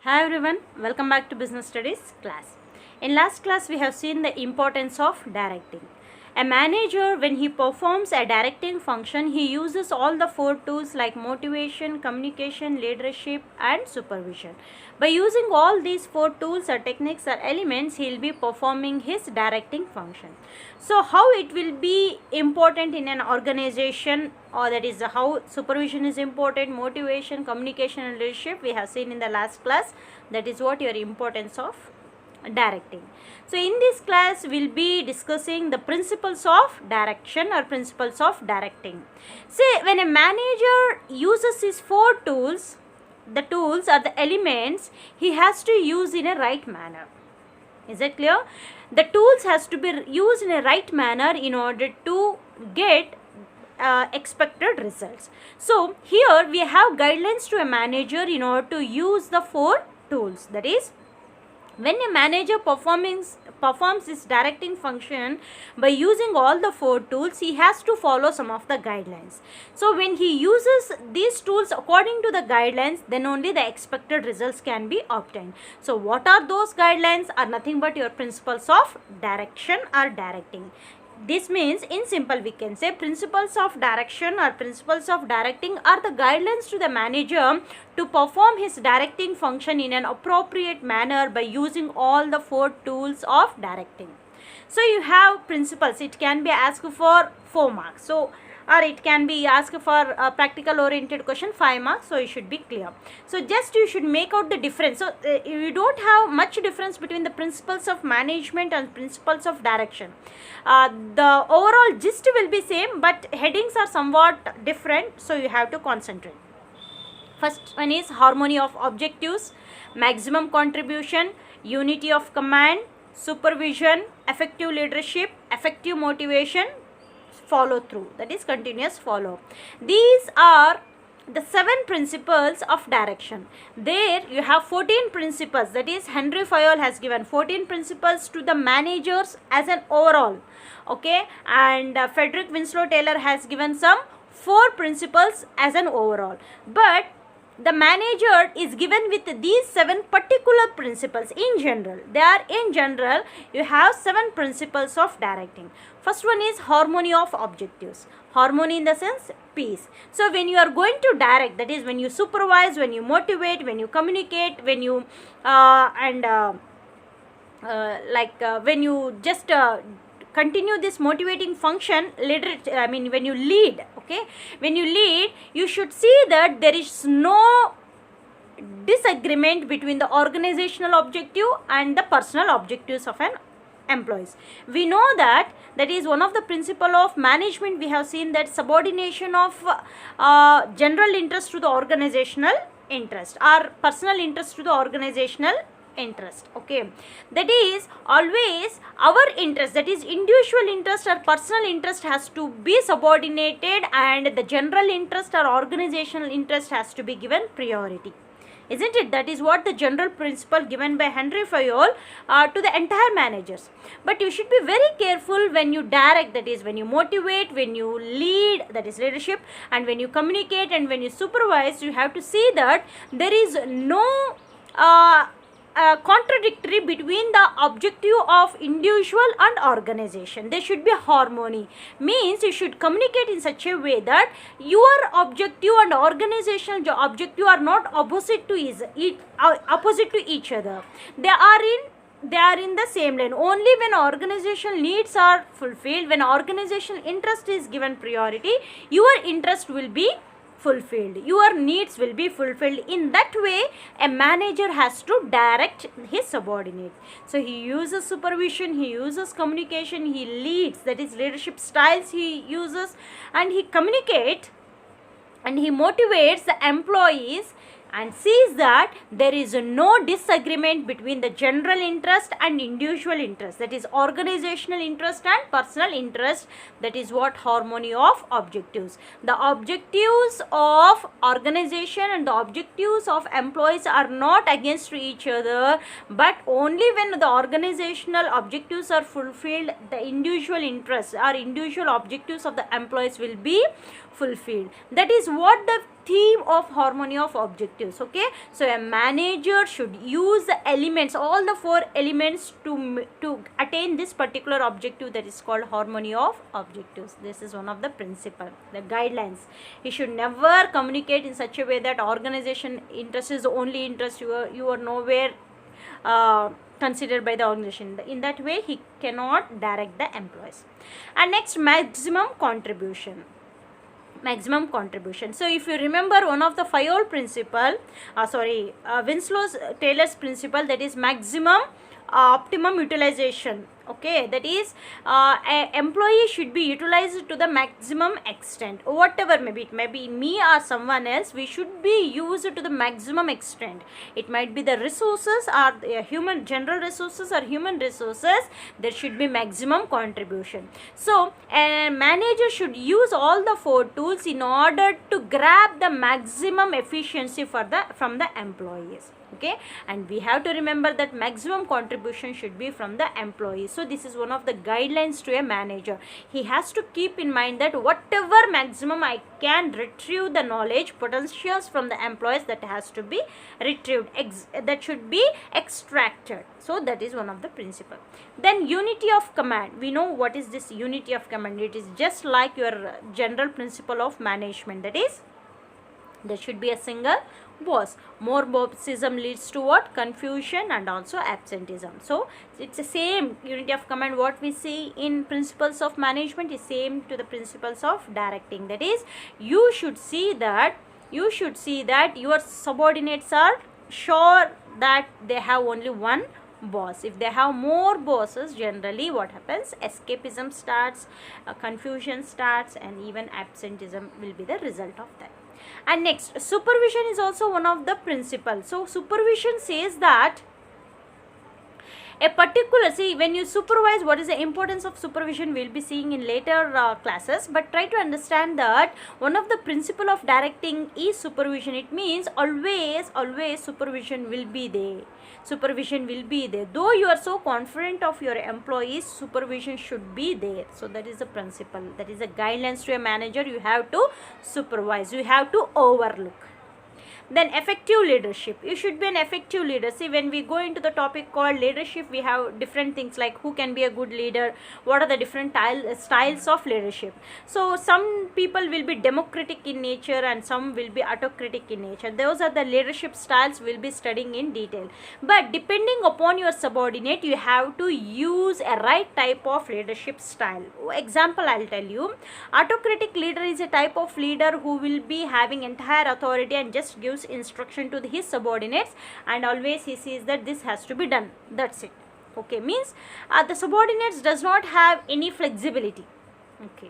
Hi everyone, welcome back to Business Studies class. In last class we have seen the importance of directing. A manager, when he performs a directing function, he uses all the four tools like motivation, communication, leadership and supervision. By using all these four tools or techniques or elements, he will be performing his directing function. So how it will be important in an organization, or that is how supervision is important, motivation, communication and leadership we have seen in the last class. That is what your importance of directing. So in this class we'll be discussing the principles of direction or principles of directing. Say when a manager uses his four tools, the tools or the elements he has to use in a right manner. Is it clear? The tools has to be used in a right manner in order to get expected results. So here we have guidelines to a manager in order to use the four tools. That is, when a manager performs his directing function by using all the four tools, he has to follow some of the guidelines. So when he uses these tools according to the guidelines, then only the expected results can be obtained. So what are those guidelines? Are nothing but your principles of direction or directing. This means, in simple, we can say principles of direction or principles of directing are the guidelines to the manager to perform his directing function in an appropriate manner by using all the four tools of directing. So you have principles. It can be asked for 4 marks. So or it can be asked for a practical oriented question 5 marks, so it should be clear. So just you should make out the difference. So you don't have much difference between the principles of management and principles of direction. The overall gist will be same, but headings are somewhat different, so you have to concentrate. First one is harmony of objectives, maximum contribution, unity of command, supervision, effective leadership, effective motivation, follow through, that is continuous follow. These are the 7 principles of direction. There you have 14 principles, that is Henry Fayol has given 14 principles to the managers as an overall, okay, and Frederick Winslow Taylor has given some 4 principles as an overall, but the manager is given with these 7 particular principles in general. You have 7 principles of directing. First one is harmony of objectives. Harmony in the sense peace. So when you are going to direct, that is when you supervise, when you motivate, when you communicate, when you when you just continue this motivating function, when you lead, okay, when you lead, you should see that there is no disagreement between the organizational objective and the personal objectives of an employees. We know that is one of the principle of management. We have seen that subordination of general interest to the organizational interest or personal interest to the organizational interest, okay. That is always our interest, that is individual interest or personal interest has to be subordinated, and the general interest or organizational interest has to be given priority, isn't it? That is what the general principle given by Henry Fayol to the entire managers. But you should be very careful when you direct, that is when you motivate, when you lead, that is leadership, and when you communicate and when you supervise, you have to see that there is no contradictory between the objective of individual and organization. There should be harmony. Means you should communicate in such a way that your objective and organizational objective are not opposite to each other. They are in the same lane. Only when organizational needs are fulfilled, when organizational interest is given priority, your interest will be fulfilled, your needs will be fulfilled. In that way, a manager has to direct his subordinate. So he uses supervision, he uses communication, he leads, that is leadership styles he uses, and he communicates and he motivates the employees and sees that there is no disagreement between the general interest and individual interest, that is organizational interest and personal interest. That is what harmony of objectives. The objectives of organization and the objectives of employees are not against each other, but only when the organizational objectives are fulfilled, the individual interests or individual objectives of the employees will be fulfilled. That is what the theme of harmony of objectives. Okay, so a manager should use the elements, all the 4 elements to attain this particular objective, that is called harmony of objectives. This is one of the principle, the guidelines. He should never communicate in such a way that organization interest is the only interest, you are nowhere considered by the organization. In that way he cannot direct the employees. And next, maximum contribution. So if you remember one of the 5 principle, Winslow's Taylor's principle, that is maximum optimum utilization. Okay, that is a employee should be utilized to the maximum extent, whatever maybe, it may be me or someone else, we should be used to the maximum extent. It might be the resources or human general resources or human resources, there should be maximum contribution. So a manager should use all the 4 tools in order to grab the maximum efficiency from the employees. Okay, and we have to remember that maximum contribution should be from the employees. So this is one of the guidelines to a manager. He has to keep in mind that whatever maximum I can retrieve the knowledge potentials from the employees, that has to be retrieved, that should be extracted. So that is one of the principle. Then unity of command. We know what is this unity of command. It is just like your general principle of management, that is there should be a single boss. More bossism leads to what? Confusion and also absenteeism. So it's the same unity of command what we see in principles of management is same to the principles of directing. That is, you should see that your subordinates are sure that they have only one boss. If they have more bosses, generally what happens? Escapism starts, confusion starts, and even absenteeism will be the result of that. And next, supervision is also one of the principles. So supervision says that a particular, see, when you supervise, what is the importance of supervision we'll be seeing in later classes, but try to understand that one of the principle of directing is supervision. It means always supervision will be there. Though you are so confident of your employees, supervision should be there. So that is the principle, that is the guidelines to a manager. You have to supervise, you have to overlook. Then effective leadership. You should be an effective leader. See, when we go into the topic called leadership, we have different things like who can be a good leader, what are the different styles of leadership. So some people will be democratic in nature and some will be autocratic in nature. Those are the leadership styles we'll be studying in detail. But depending upon your subordinate, you have to use a right type of leadership style. Example, I'll tell you. Autocratic leader is a type of leader who will be having entire authority and just gives instruction to his subordinates, and always he says that this has to be done, that's it. Okay, means the subordinates does not have any flexibility. Okay,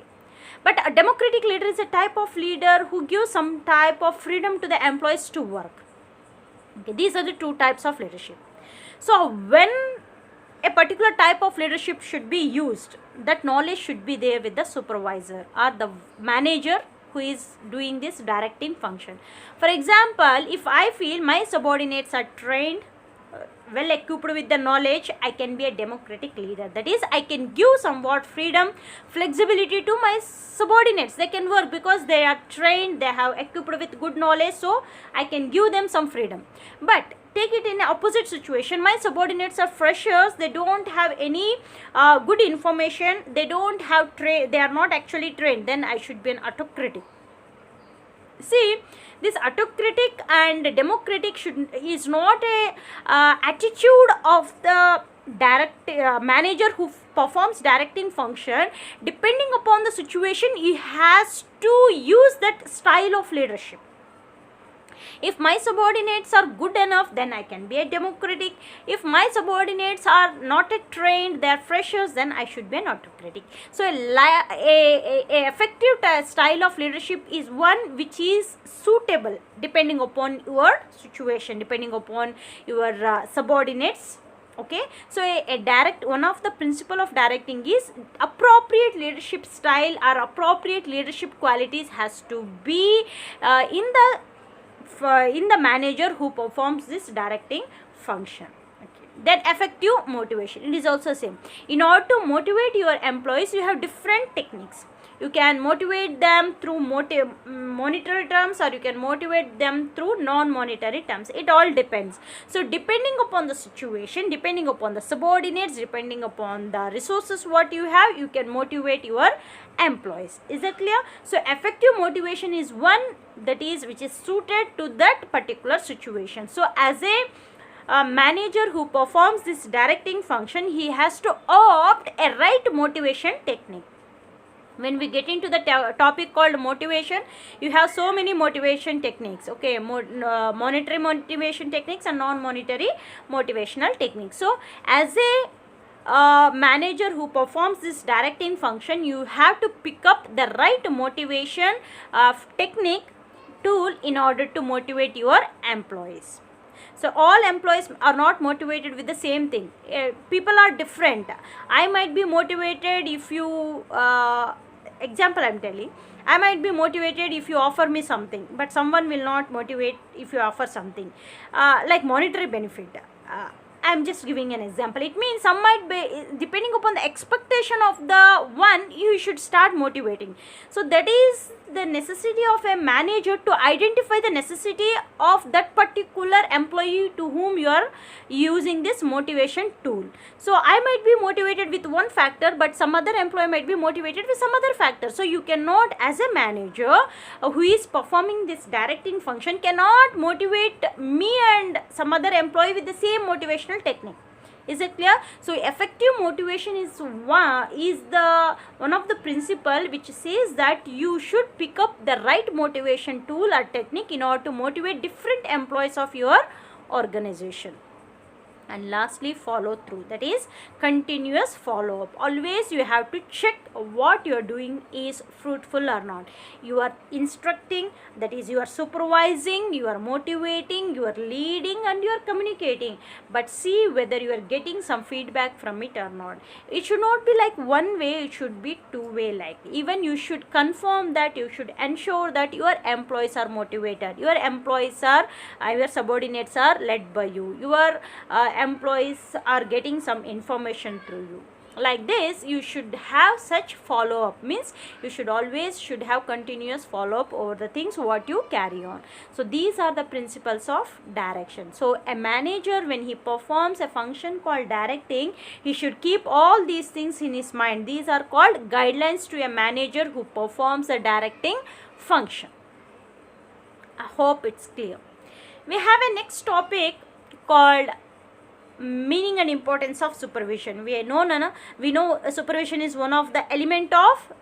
but a democratic leader is a type of leader who gives some type of freedom to the employees to work. Okay, these are the 2 types of leadership. So when a particular type of leadership should be used, that knowledge should be there with the supervisor or the manager who is doing this directing function. For example, if I feel my subordinates are trained, well equipped with the knowledge, I can be a democratic leader. That is, I can give somewhat freedom, flexibility to my subordinates. They can work because they are trained, they have equipped with good knowledge, so I can give them some freedom. But take it in the opposite situation. My subordinates are freshers, they don't have any good information, they don't have they are not actually trained, then I should be an autocratic. See, this autocratic and democratic is not a attitude of the manager who performs directing function. Depending upon the situation, he has to use that style of leadership. If my subordinates are good enough, then I can be a democratic. If my subordinates are not trained, they are freshers, then I should be an autocratic. So a effective style of leadership is one which is suitable depending upon your situation, depending upon your subordinates. Okay, so one of the principle of directing is appropriate leadership style or appropriate leadership qualities has to be in the manager who performs this directing function. Okay. Then effective motivation, it is also same. In order to motivate your employees, you have different techniques. You can motivate them through monetary terms, or you can motivate them through non-monetary terms. It all depends. So depending upon the situation, depending upon the subordinates, depending upon the resources what you have, you can motivate your employees. Is that clear? So effective motivation is one that is which is suited to that particular situation. So as a manager who performs this directing function, he has to opt a right motivation technique. When we get into the topic called motivation, you have so many motivation techniques, okay, monetary motivation techniques and non-monetary motivational techniques. So as a manager who performs this directing function, you have to pick up the right motivation technique tool in order to motivate your employees. So all employees are not motivated with the same thing. People are different. I might be motivated if you example I am telling, I might be motivated if you offer me something, but someone will not motivate if you offer something like monetary benefit. I am just giving an example. It means some might be, depending upon the expectation of the one, you should start motivating. So that is the necessity of a manager to identify the necessity of that particular employee to whom you are using this motivation tool. So I might be motivated with one factor, but some other employee might be motivated with some other factor. So you cannot, as a manager who is performing this directing function, cannot motivate me and some other employee with the same motivational technique. Is it clear? So effective motivation is one of the principle which says that you should pick up the right motivation tool or technique in order to motivate different employees of your organization. And lastly, follow through, that is continuous follow up. Always you have to check what you are doing is fruitful or not. You are instructing, that is you are supervising, you are motivating, you are leading and you are communicating, but see whether you are getting some feedback from it or not. It should not be like one way, it should be two-way. Like even you should confirm that, you should ensure that your employees are motivated, your employees are your subordinates are led by you, your employees are getting some information through you. Like this you should have such follow up, means you should always have continuous follow up over the things what you carry on. So these are the principles of direction. So a manager, when he performs a function called directing, he should keep all these things in his mind. These are called guidelines to a manager who performs a directing function. I hope it's clear. We have a next topic called meaning and importance of supervision. We know supervision is one of the element of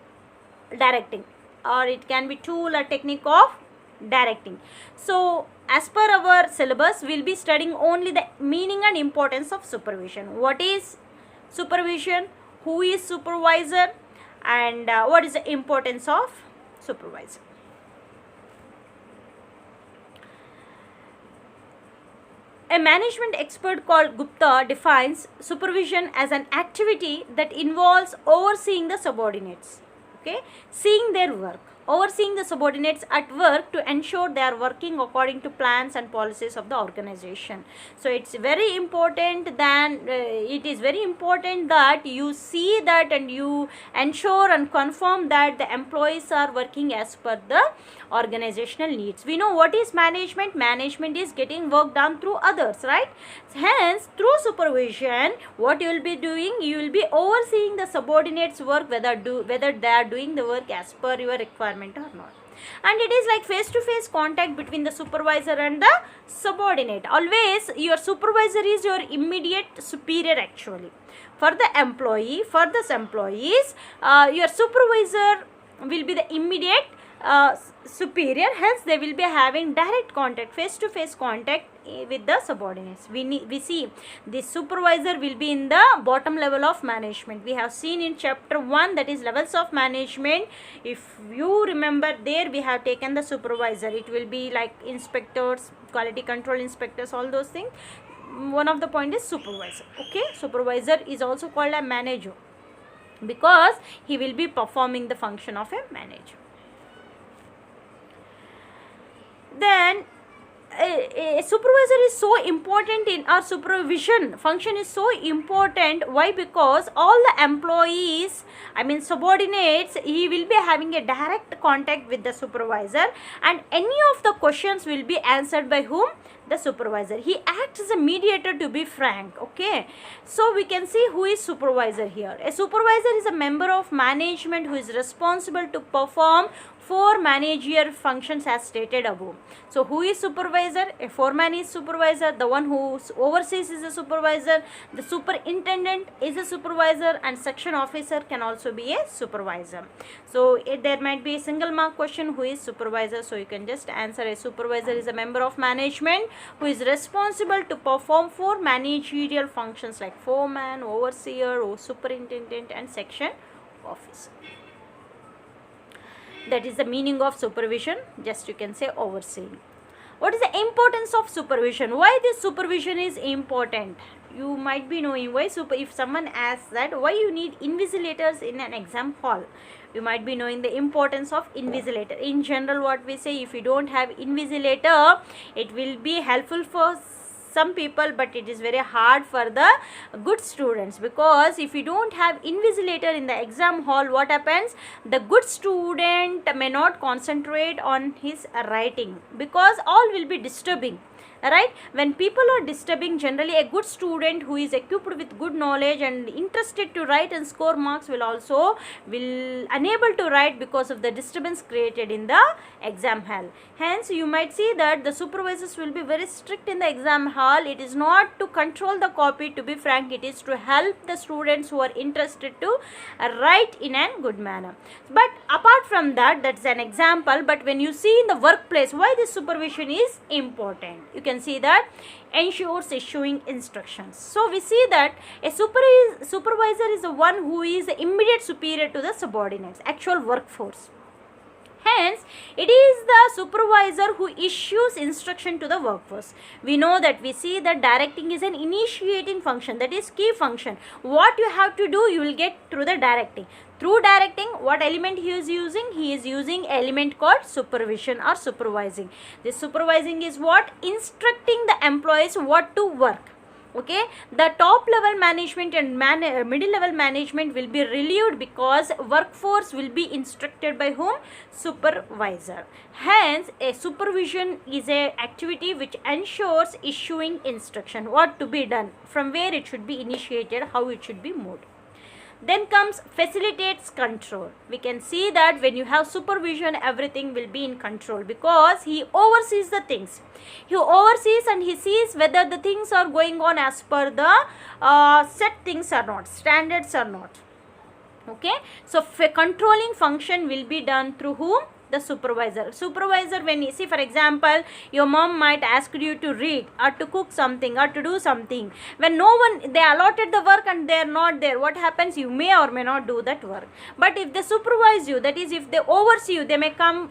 directing, or it can be tool or technique of directing. So as per our syllabus, we will be studying only the meaning and importance of supervision. What is supervision, who is supervisor, and what is the importance of supervisor. A management expert called Gupta defines supervision as an activity that involves overseeing the subordinates, okay, seeing their work, overseeing the subordinates at work to ensure they are working according to plans and policies of the organization. So it's very important that you see that and you ensure and confirm that the employees are working as per the organizational needs. We know what is management. Management is getting work done through others, right? Hence, through supervision, what you will be doing, you will be overseeing the subordinates' work, whether they are doing the work as per your requirement or not. And it is like face-to-face contact between the supervisor and the subordinate. Always your supervisor is your immediate superior actually. For the employees, your supervisor will be the immediate superior. Hence they will be having direct contact, face-to-face contact with the subordinates. We see the supervisor will be in the bottom level of management. We have seen in chapter 1, that is levels of management. If you remember, there we have taken the supervisor. It will be like inspectors, quality control inspectors, all those things. One of the point is supervisor, okay. Supervisor is also called a manager because he will be performing the function of a manager. Then a supervisor is so important in our supervision function is so important. Why? Because all the employees, I mean subordinates, he will be having a direct contact with the supervisor, and any of the questions will be answered by whom? The supervisor. He acts as a mediator, to be frank. Okay, so we can see who is supervisor here. A supervisor is a member of management who is responsible to perform 4 managerial functions as stated above. So who is supervisor? A foreman is supervisor, the one who oversees is a supervisor, the superintendent is a supervisor, and section officer can also be a supervisor. So there might be a single mark question, who is supervisor? So you can just answer, a supervisor is a member of management who is responsible to perform 4 managerial functions like foreman, overseer, or superintendent, and section officer. That is the meaning of supervision. Just you can say overseeing. What is the importance of supervision? Why this supervision is important? You might be knowing why if someone asks that why you need invigilators in an exam hall, you might be knowing the importance of invigilator. In general, what we say, if you don't have invigilator, it will be helpful for some people, but it is very hard for the good students, because if you don't have invigilator in the exam hall, what happens? The good student may not concentrate on his writing, because all will be disturbing. Right? When people are disturbing, generally a good student who is equipped with good knowledge and interested to write and score marks will unable to write because of the disturbance created in the exam hall. Hence you might see that the supervisors will be very strict in the exam hall. It is not to control the copy, to be frank, it is to help the students who are interested to write in a good manner. But apart from that, that's an example. But when you see in the workplace, why this supervision is important, you can see that ensures issuing instructions. So we see that a supervisor is the one who is the immediate superior to the subordinates, actual workforce. Hence, it is the supervisor who issues instruction to the workforce. We know that we see that directing is an initiating function, that is key function. What you have to do, you will get through the directing. Through directing, what element he is using? He is using element called supervision or supervising. This supervising is what? Instructing the employees what to work. Okay, the top level management and middle level management will be relieved, because workforce will be instructed by whom? Supervisor. Hence, a supervision is a activity which ensures issuing instruction, what to be done, from where it should be initiated, how it should be moved. Then comes facilitates control. We can see that when you have supervision, everything will be in control, because he oversees the things. He oversees and he sees whether the things are going on as per the set things or not, standards or not. Okay, so controlling function will be done through whom? The supervisor. Supervisor, when you see, for example, your mom might ask you to read or to cook something or to do something. When no one, they allotted the work and they are not there, what happens? You may or may not do that work. But if they supervise you, that is, if they oversee you, they may come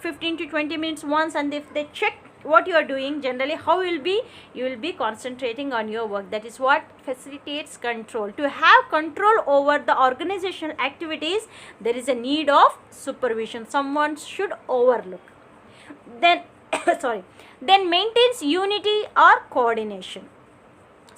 15 to 20 minutes once, and if they check what you are doing, generally how you will be concentrating on your work. That is what facilitates control. To have control over the organizational activities, there is a need of supervision. Someone should overlook. Then then maintains unity or coordination.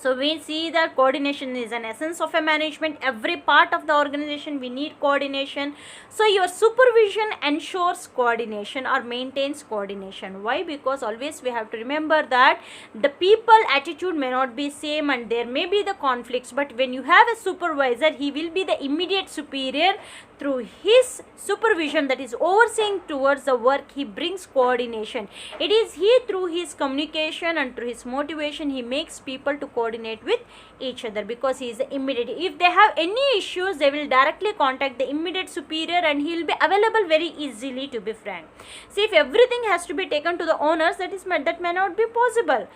So we see that coordination is an essence of a management. Every part of the organization we need coordination. So your supervision ensures coordination or maintains coordination. Why? Because always we have to remember that the people attitude may not be same and there may be the conflicts. But when you have a supervisor, he will be the immediate superior. Through his supervision, that is overseeing towards the work, he brings coordination. It is he, through his communication and through his motivation, he makes people to coordinate with each other, because he is the immediate. If they have any issues, they will directly contact the immediate superior and he will be available very easily, to be frank. See, if everything has to be taken to the owners, that may not be possible.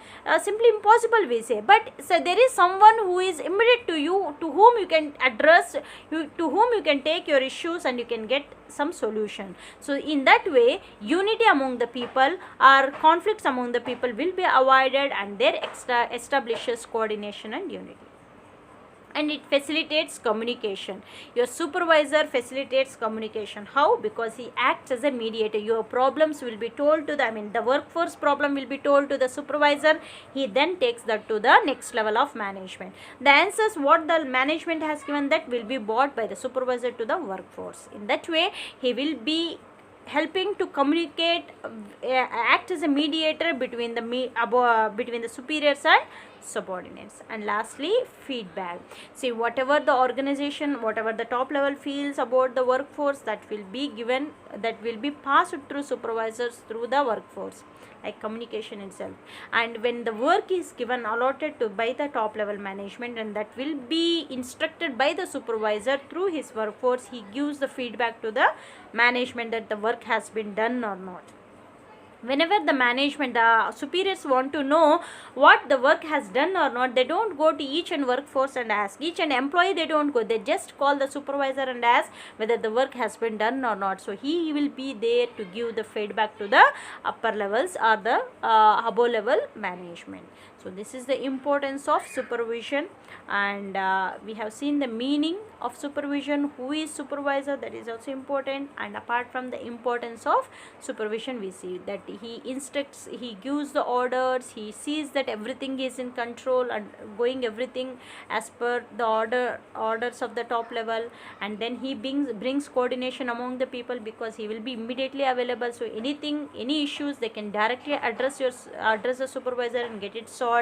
Simply impossible, we say. But so there is someone who is immediate to you, to whom you can address, to whom you can take your issues and you can get some solution. So in that way, unity among the people or conflicts among the people will be avoided, and there establishes coordination and unity. and it facilitates communication. Your supervisor facilitates communication. How? Because he acts as a mediator. Your problems will be told to the workforce problem will be told to the supervisor. He then takes that to the next level of management. The answers what the management has given, that will be brought by the supervisor to the workforce. In that way, he will be helping to communicate, act as a mediator between the superiors and subordinates. And lastly, feedback. See, whatever the organization, whatever the top level feels about the workforce, that will be passed through supervisors through the workforce, like communication itself. And when the work is given allotted to by the top level management, and that will be instructed by the supervisor through his workforce, he gives the feedback to the management that the work has been done or not. Whenever the superiors want to know what the work has done or not, they don't go to each and workforce and ask. Each and employee, they don't go. They just call the supervisor and ask whether the work has been done or not. So he will be there to give the feedback to the upper levels or the above level management. So this is the importance of supervision, and we have seen the meaning of supervision. Who is supervisor? That is also important. And apart from the importance of supervision, we see that he instructs, he gives the orders, he sees that everything is in control and going everything as per the orders of the top level. And then he brings coordination among the people, because he will be immediately available. So any issues, they can directly address the supervisor and get it solved.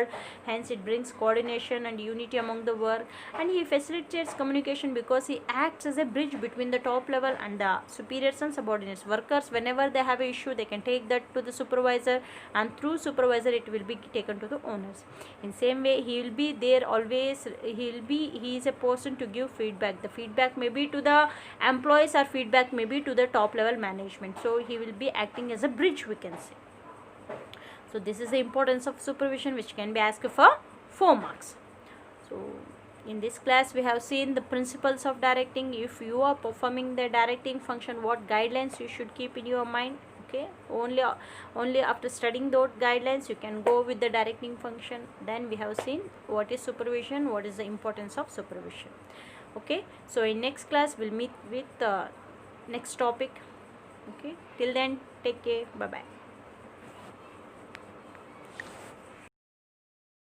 Hence it brings coordination and unity among the work. And he facilitates communication, because he acts as a bridge between the top level and the superiors and subordinates. Workers, whenever they have an issue, they can take that to the supervisor, and through supervisor it will be taken to the owners. In same way, he will be there always. He is a person to give feedback. The feedback may be to the employees, or feedback may be to the top level management. So he will be acting as a bridge, we can say. So this is the importance of supervision, which can be asked for 4 marks. So in this class, we have seen the principles of directing. If you are performing the directing function, what guidelines you should keep in your mind. Okay, only after studying those guidelines you can go with the directing function. Then we have seen what is supervision, what is the importance of supervision. Okay, so in next class we'll meet with the next topic. Okay, till then, take care. Bye bye.